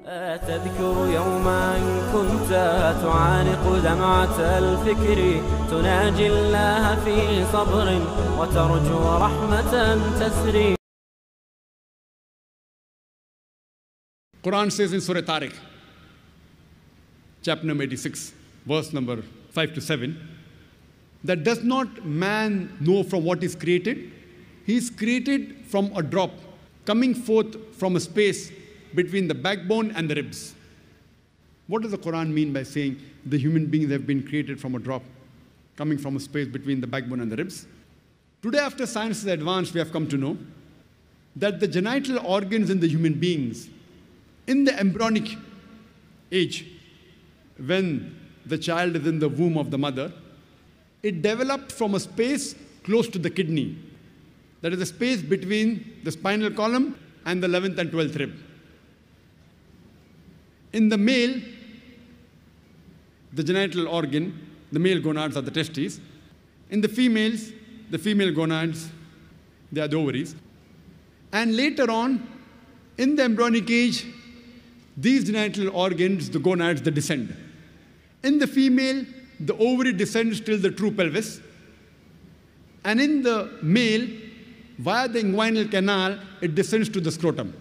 تذكر يوما كنت تعانق دمعة الفكر تناجي الله في صبر وترجو رحمة تسري. Qur'an says in Surah Tariq, chapter number 86, verse number 5 to 7, that does not man know from what is created? He is created from a drop coming forth from a space between the backbone and the ribs. What does the Quran mean by saying the human beings have been created from a drop coming from a space between the backbone and the ribs? Today, after science is advanced, we have come to know that the genital organs in the human beings, in the embryonic age, when the child is in the womb of the mother, it developed from a space close to the kidney. That is the space between the spinal column and the 11th and 12th rib. In the male, the genital organ, the male gonads are the testes. In the females, the female gonads, they are the ovaries. And later on, in the embryonic age, these genital organs, the gonads, they descend. In the female, the ovary descends till the true pelvis. And in the male, via the inguinal canal, it descends to the scrotum.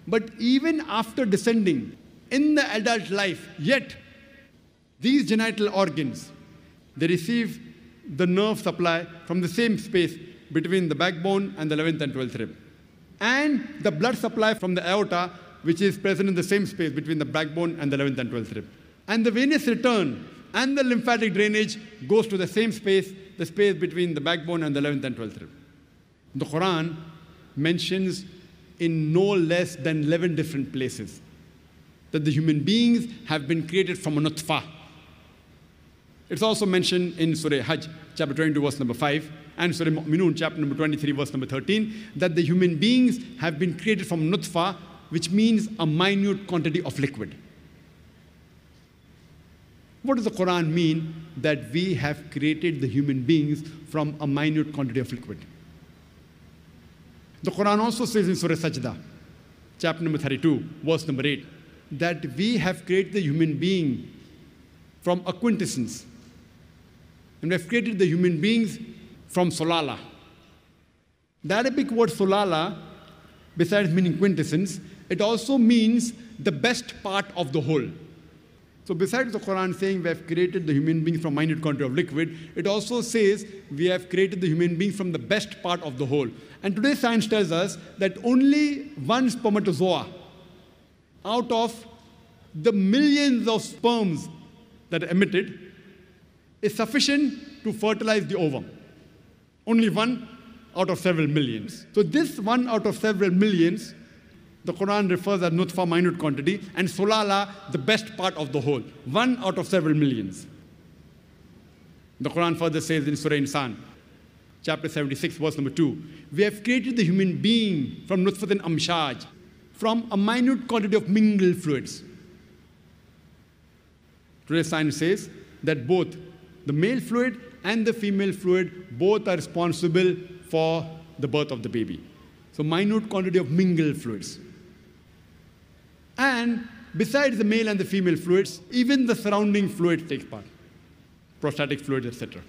But even after descending in the adult life, yet these genital organs, they receive the nerve supply from the same space between the backbone and the 11th and 12th rib. And the blood supply from the aorta, which is present in the same space between the backbone and the 11th and 12th rib. And the venous return and the lymphatic drainage goes to the same space, the space between the backbone and the 11th and 12th rib. The Quran mentions in no less than 11 different places that the human beings have been created from a nutfah. It's also mentioned in Surah Hajj, chapter 22, verse number 5, and Surah Mu'minun, chapter number 23, verse number 13, that the human beings have been created from nutfah, which means a minute quantity of liquid. What does the Quran mean that we have created the human beings from a minute quantity of liquid? The Quran also says in Surah Sajda, chapter number 32, verse number 8, that we have created the human being from a quintessence. And we have created the human beings from Sulaalah. The Arabic word Sulaalah, besides meaning quintessence, it also means the best part of the whole. So besides the Quran saying we have created the human being from minute quantity of liquid, it also says we have created the human being from the best part of the whole. And today science tells us that only one spermatozoa out of the millions of sperms that are emitted is sufficient to fertilize the ovum. Only one out of several millions. So this one out of several millions, the Quran refers as nutfah, minute quantity, and Sulaalah, the best part of the whole. One out of several millions. The Quran further says in Surah Insan, chapter 76, verse number 2, we have created the human being from nutfah and amshaj, from a minute quantity of mingled fluids. Today's science says that both the male fluid and the female fluid, both are responsible for the birth of the baby. So minute quantity of mingled fluids. And besides the male and the female fluids, even the surrounding fluids take part. Prostatic fluids, etc.